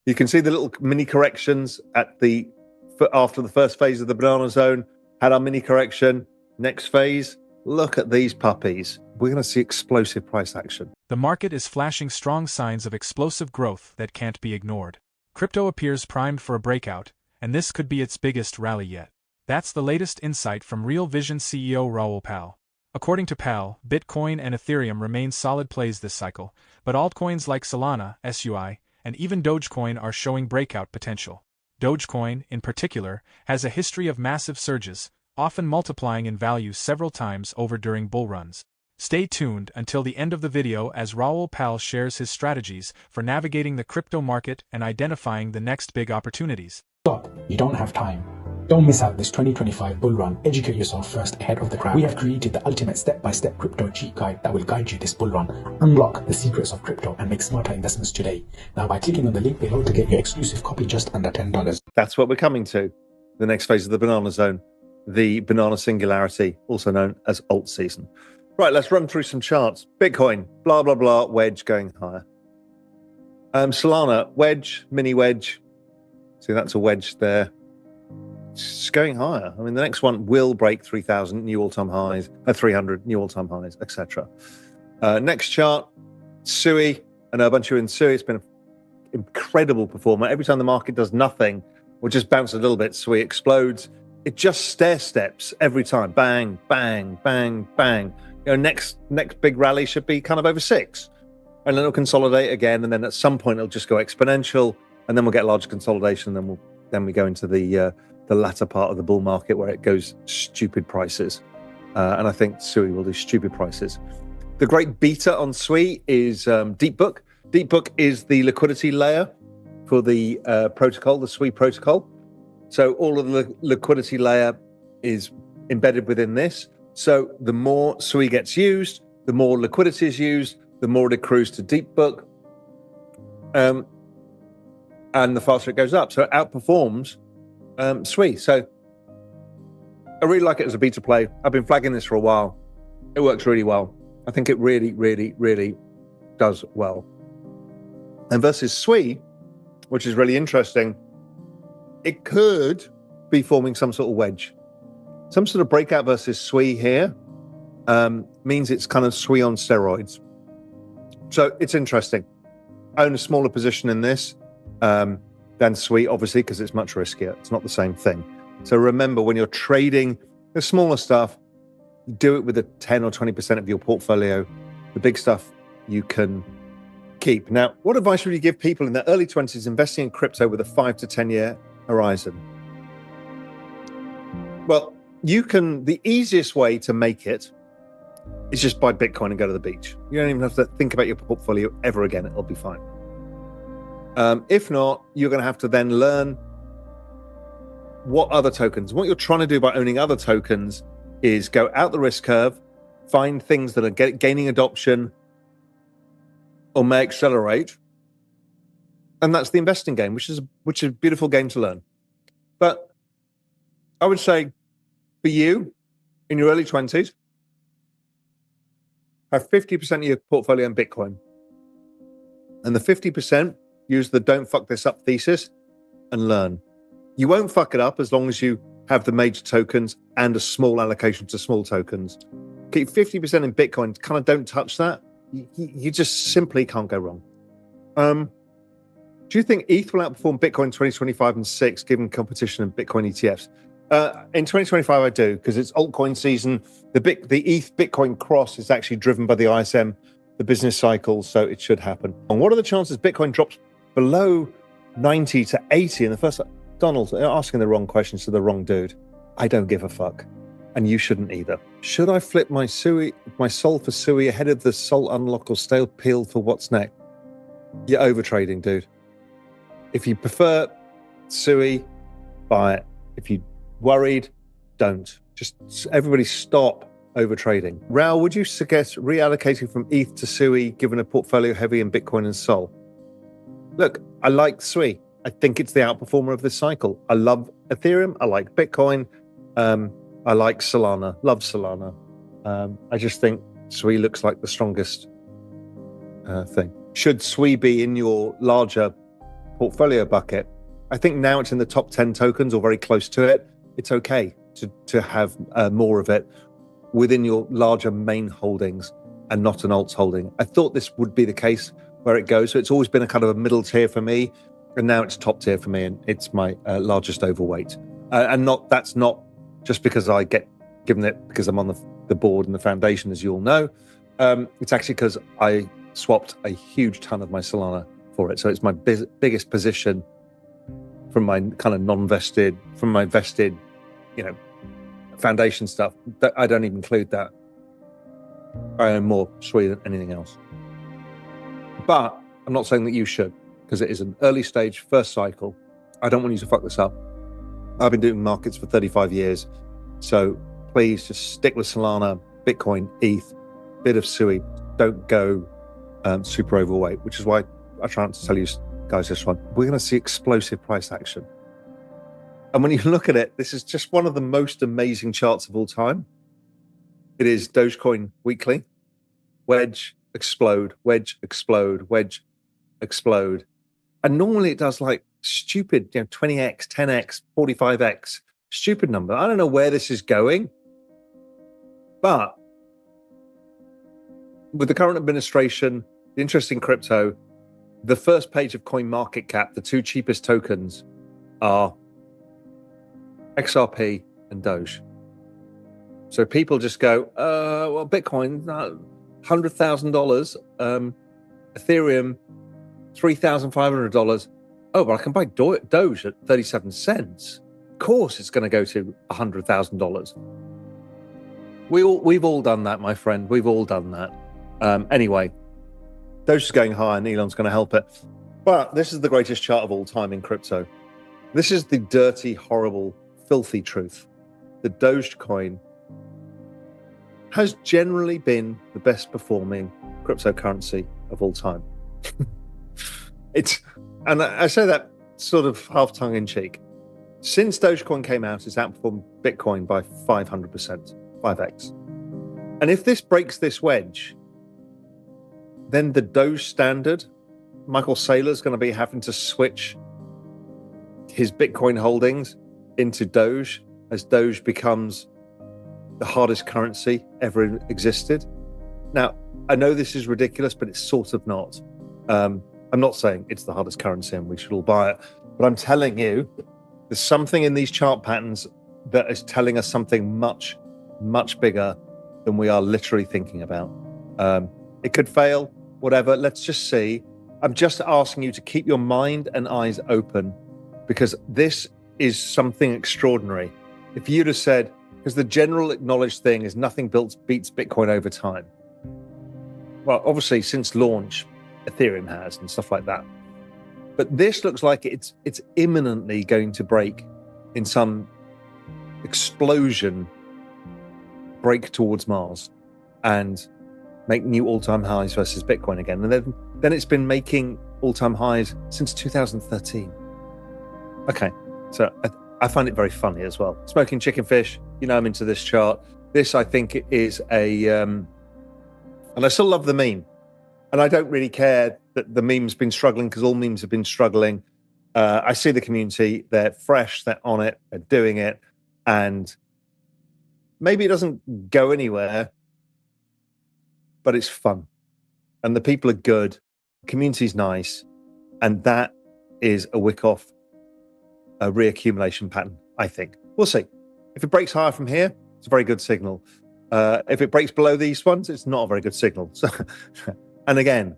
You can see the little mini corrections after the first phase of the banana zone. Had our mini correction. Next phase, look at these puppies. We're going to see explosive price action. The market is flashing strong signs of explosive growth that can't be ignored. Crypto appears primed for a breakout, and this could be its biggest rally yet. That's the latest insight from Real Vision CEO Raul Pal. According to Pal, Bitcoin and Ethereum remain solid plays this cycle, but altcoins like Solana, SUI, and even Dogecoin are showing breakout potential. Dogecoin, in particular, has a history of massive surges, often multiplying in value several times over during bull runs. Stay tuned until the end of the video as Raoul Pal shares his strategies for navigating the crypto market and identifying the next big opportunities. Stop. You don't have time. Don't miss out this 2025 bull run. Educate yourself first ahead of the crowd. We have created the ultimate step-by-step crypto cheat guide that will guide you this bull run. Unlock the secrets of crypto and make smarter investments today. Now by clicking on the link below to get your exclusive copy just under $10. That's what we're coming to. The next phase of the banana zone. The banana singularity, also known as alt season. Right, let's run through some charts. Bitcoin, blah, blah, blah, wedge going higher. Solana, wedge, mini wedge. See, that's a wedge there. It's going higher. I mean, the next one will break 3,000 new all-time highs, 300 new all-time highs, etc. Next chart, SUI. I know a bunch of you in SUI. It's been an incredible performer. Every time the market does nothing or just bounce a little bit, SUI explodes. It just stair steps every time. Bang, bang, bang, bang. Next big rally should be kind of over 6. And then it'll consolidate again. And then at some point, it'll just go exponential. And then we'll get large consolidation. And then we go into the latter part of the bull market where it goes stupid prices. And I think SUI will do stupid prices. The great beta on SUI is DeepBook. DeepBook is the liquidity layer for the protocol, the SUI protocol. So all of the liquidity layer is embedded within this. So the more SUI gets used, the more liquidity is used, the more it accrues to DeepBook, and the faster it goes up. So it outperforms SUI. So I really like it as a beta play. I've been flagging this for a while. It works really well. I think it really, really, really does well. And versus SUI, which is really interesting, it could be forming some sort of wedge. Some sort of breakout versus SUI here means it's kind of SUI on steroids. So it's interesting. I own a smaller position in this than SUI, obviously, because it's much riskier. It's not the same thing. So remember, when you're trading the smaller stuff, do it with a 10 or 20% of your portfolio. The big stuff you can keep. Now, what advice would you give people in their early 20s investing in crypto with a 5 to 10 year horizon? Well, the easiest way to make it is just buy Bitcoin and go to the beach. You don't even have to think about your portfolio ever again. It'll be fine. If not, you're going to have to then learn what other tokens. What you're trying to do by owning other tokens is go out the risk curve, find things that are gaining adoption or may accelerate. And that's the investing game, which is a beautiful game to learn. But I would say for you, in your early 20s, have 50% of your portfolio in Bitcoin. And the 50%, use the don't fuck this up thesis and learn. You won't fuck it up as long as you have the major tokens and a small allocation to small tokens. Keep 50% in Bitcoin, kind of don't touch that. You just simply can't go wrong. Do you think ETH will outperform Bitcoin 2025 and 6 given competition in Bitcoin ETFs? In 2025, I do, because it's altcoin season. The ETH Bitcoin cross is actually driven by the ISM, the business cycle, so it should happen. And what are the chances Bitcoin drops below 90 to 80 in the first? Donald, you're asking the wrong questions to the wrong dude. I don't give a fuck. And you shouldn't either. Should I flip my SOL for SUI ahead of the SOL unlock or stale peel for what's next? You're overtrading, dude. If you prefer SUI, buy it. If you're worried, don't. Just everybody stop overtrading. Raoul, would you suggest reallocating from ETH to SUI given a portfolio heavy in Bitcoin and SOL? Look, I like SUI. I think it's the outperformer of this cycle. I love Ethereum. I like Bitcoin. I like Solana. Love Solana. I just think SUI looks like the strongest thing. Should SUI be in your larger portfolio bucket, I think now it's in the top 10 tokens or very close to it. It's okay to have more of it within your larger main holdings and not an alts holding. I thought this would be the case where it goes. So it's always been a kind of a middle tier for me, and now it's top tier for me, and it's my largest overweight. And that's not just because I get given it because I'm on the board and the foundation, as you all know. It's actually because I swapped a huge ton of my Solana for it. So it's my biggest position from my kind of non-vested, from my vested, foundation stuff. That I don't even include that. I own more SWI than anything else. But I'm not saying that you should, because it is an early stage, first cycle. I don't want you to fuck this up. I've been doing markets for 35 years. So please just stick with Solana, Bitcoin, ETH, bit of SUI. Don't go super overweight, which is why I try not to tell you guys this one. We're going to see explosive price action. And when you look at it, this is just one of the most amazing charts of all time. It is Dogecoin weekly. Wedge, explode, wedge, explode, wedge, explode. And normally it does like stupid, 20x, 10x, 45x, stupid number. I don't know where this is going. But with the current administration, the interest in crypto, the first page of CoinMarketCap, the two cheapest tokens are XRP and Doge. So people just go, well, Bitcoin, $100,000, Ethereum, $3,500. Oh, but I can buy Doge at 37 cents. Of course, it's going to go to $100,000. We've all done that, my friend. We've all done that. Anyway, Doge is going high and Elon's going to help it. But this is the greatest chart of all time in crypto. This is the dirty, horrible, filthy truth. The Dogecoin has generally been the best performing cryptocurrency of all time. And I say that sort of half tongue in cheek. Since Dogecoin came out, it's outperformed Bitcoin by 500%, 5x. And if this breaks this wedge, then the Doge standard, Michael Saylor's going to be having to switch his Bitcoin holdings into Doge as Doge becomes the hardest currency ever existed. Now, I know this is ridiculous, but it's sort of not. I'm not saying it's the hardest currency and we should all buy it, but I'm telling you, there's something in these chart patterns that is telling us something much, much bigger than we are literally thinking about. It could fail, whatever. Let's just see. I'm just asking you to keep your mind and eyes open, because this is something extraordinary. If you'd have said, because the general acknowledged thing is nothing beats Bitcoin over time. Well, obviously, since launch, Ethereum has and stuff like that. But this looks like it's imminently going to break in some explosion, break towards Mars and make new all-time highs versus Bitcoin again. And then it's been making all-time highs since 2013. Okay, so I find it very funny as well. Smoking chicken fish, I'm into this chart. This, I think, is and I still love the meme. And I don't really care that the meme's been struggling, because all memes have been struggling. I see the community, they're fresh, they're on it, they're doing it. And maybe it doesn't go anywhere, but it's fun. And the people are good, the community's nice. And that is a wick off a reaccumulation pattern, I think. We'll see. If it breaks higher from here, it's a very good signal. If it breaks below these ones, it's not a very good signal. So, and again,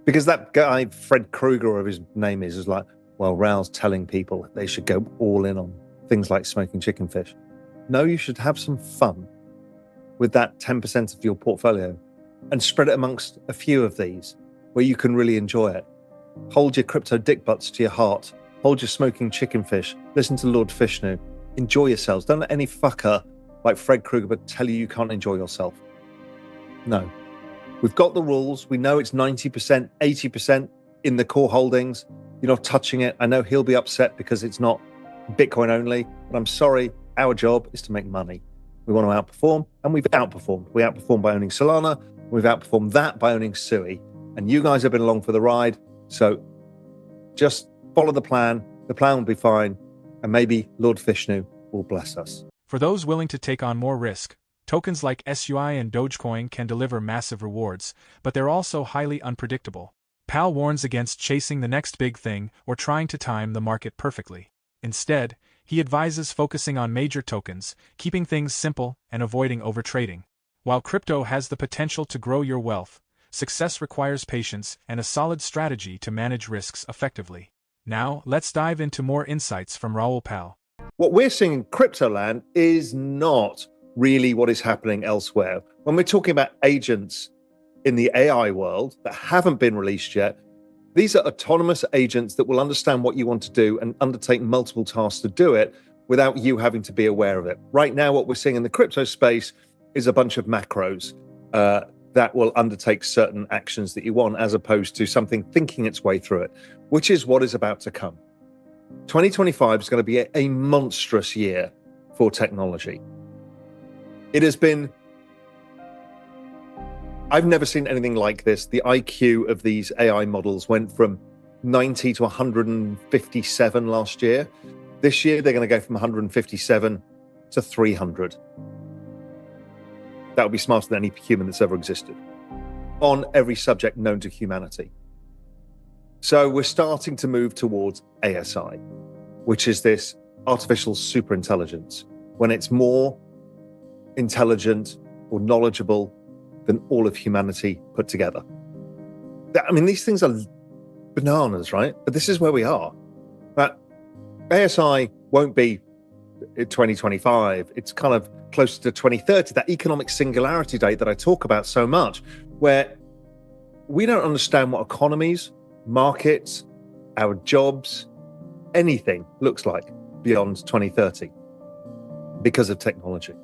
because that guy, Fred Krueger, or whatever his name is like, well, Raoul's telling people they should go all in on things like smoking chicken fish. No, you should have some fun with that 10% of your portfolio and spread it amongst a few of these where you can really enjoy it. Hold your crypto dick butts to your heart. Hold your smoking chicken fish. Listen to Lord Fishnu. Enjoy yourselves. Don't let any fucker like Fred Krueger tell you can't enjoy yourself. No. We've got the rules. We know it's 90%, 80% in the core holdings. You're not touching it. I know he'll be upset because it's not Bitcoin only, but I'm sorry. Our job is to make money. We want to outperform, and we've outperformed. We outperformed by owning Solana. We've outperformed that by owning SUI. And you guys have been along for the ride. So Just follow the plan will be fine, and maybe Lord Vishnu will bless us. For those willing to take on more risk, tokens like SUI and Dogecoin can deliver massive rewards, but they're also highly unpredictable. Pal warns against chasing the next big thing or trying to time the market perfectly. Instead, he advises focusing on major tokens, keeping things simple, and avoiding overtrading. While crypto has the potential to grow your wealth, success requires patience and a solid strategy to manage risks effectively. Now, let's dive into more insights from Raoul Pal. What we're seeing in crypto land is not really what is happening elsewhere. When we're talking about agents in the AI world that haven't been released yet, these are autonomous agents that will understand what you want to do and undertake multiple tasks to do it without you having to be aware of it. Right now, what we're seeing in the crypto space is a bunch of macros that will undertake certain actions that you want, as opposed to something thinking its way through it, which is what is about to come. 2025 is going to be a monstrous year for technology. It has been, I've never seen anything like this. The IQ of these AI models went from 90 to 157 last year. This year, they're going to go from 157 to 300. That would be smarter than any human that's ever existed on every subject known to humanity. So we're starting to move towards ASI, which is this artificial superintelligence, when it's more intelligent or knowledgeable than all of humanity put together. I mean, these things are bananas, right? But this is where we are. But ASI won't be in 2025. It's kind of closer to 2030, that economic singularity date that I talk about so much, where we don't understand what economies, markets, our jobs, anything looks like beyond 2030 because of technology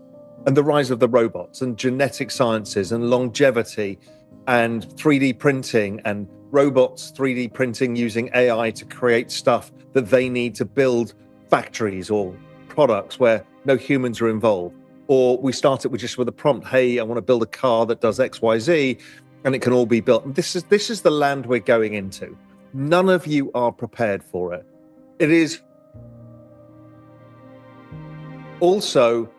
and the rise of the robots and genetic sciences and longevity and 3D printing and robots 3D printing using AI to create stuff that they need to build factories or products where no humans are involved. Or we start it with a prompt, hey, I want to build a car that does X, Y, Z, and it can all be built. This is the land we're going into. None of you are prepared for it. It is also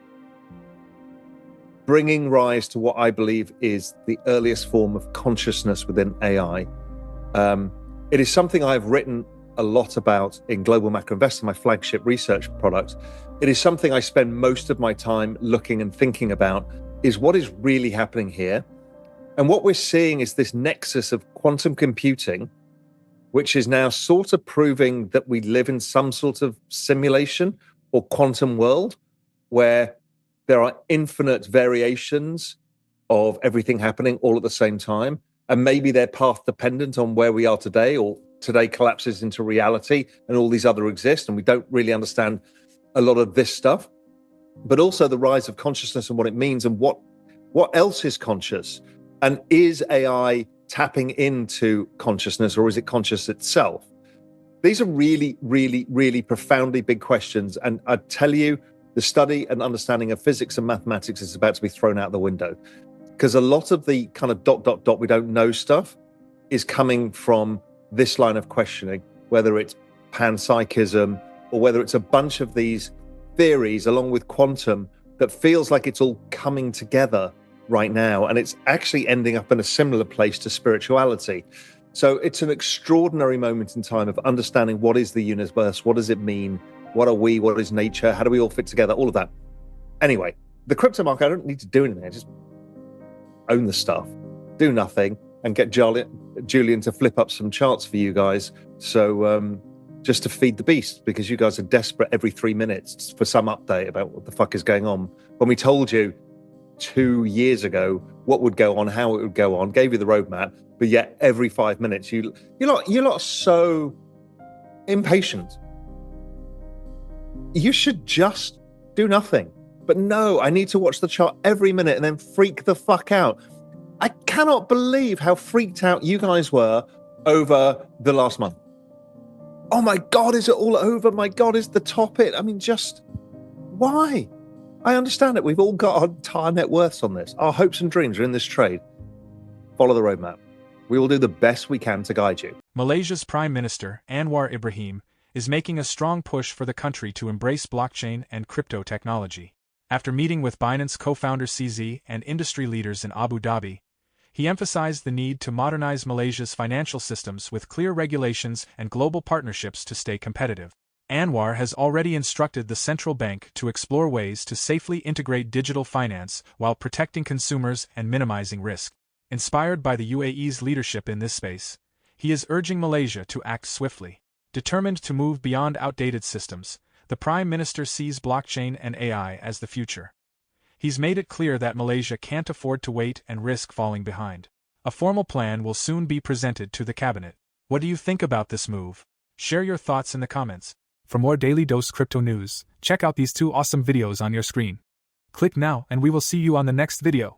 bringing rise to what I believe is the earliest form of consciousness within AI. It is something I've written a lot about in Global Macro Investor, my flagship research product. It is something I spend most of my time looking and thinking about, is what is really happening here. And what we're seeing is this nexus of quantum computing, which is now sort of proving that we live in some sort of simulation or quantum world where there are infinite variations of everything happening all at the same time. And maybe they're path dependent on where we are today, or today collapses into reality and all these other exist. And we don't really understand a lot of this stuff, but also the rise of consciousness and what it means and what else is conscious. And is AI tapping into consciousness, or is it conscious itself? These are really, really, really profoundly big questions. And I tell you, the study and understanding of physics and mathematics is about to be thrown out the window, because a lot of the kind of we don't know stuff is coming from this line of questioning, whether it's panpsychism or whether it's a bunch of these theories along with quantum that feels like it's all coming together right now. And it's actually ending up in a similar place to spirituality. So it's an extraordinary moment in time of understanding what is the universe, what does it mean, what are we, what is nature, how do we all fit together, all of that. Anyway, the crypto market, I don't need to do anything. I just own the stuff, do nothing, and get Julian to flip up some charts for you guys. So just to feed the beast, because you guys are desperate every 3 minutes for some update about what the fuck is going on. When we told you 2 years ago what would go on, how it would go on, gave you the roadmap, but yet every 5 minutes you're not so impatient. You should just do nothing. But no, I need to watch the chart every minute and then freak the fuck out. I cannot believe how freaked out you guys were over the last month. Oh my God, is it all over? My God, is the top it? I mean, just why? I understand it. We've all got our entire net worths on this. Our hopes and dreams are in this trade. Follow the roadmap. We will do the best we can to guide you. Malaysia's Prime Minister, Anwar Ibrahim, is making a strong push for the country to embrace blockchain and crypto technology. After meeting with Binance co-founder CZ and industry leaders in Abu Dhabi, he emphasized the need to modernize Malaysia's financial systems with clear regulations and global partnerships to stay competitive. Anwar has already instructed the central bank to explore ways to safely integrate digital finance while protecting consumers and minimizing risk. Inspired by the UAE's leadership in this space, he is urging Malaysia to act swiftly. Determined to move beyond outdated systems, the Prime Minister sees blockchain and AI as the future. He's made it clear that Malaysia can't afford to wait and risk falling behind. A formal plan will soon be presented to the cabinet. What do you think about this move? Share your thoughts in the comments. For more Daily Dose Crypto news, check out these 2 awesome videos on your screen. Click now and we will see you on the next video.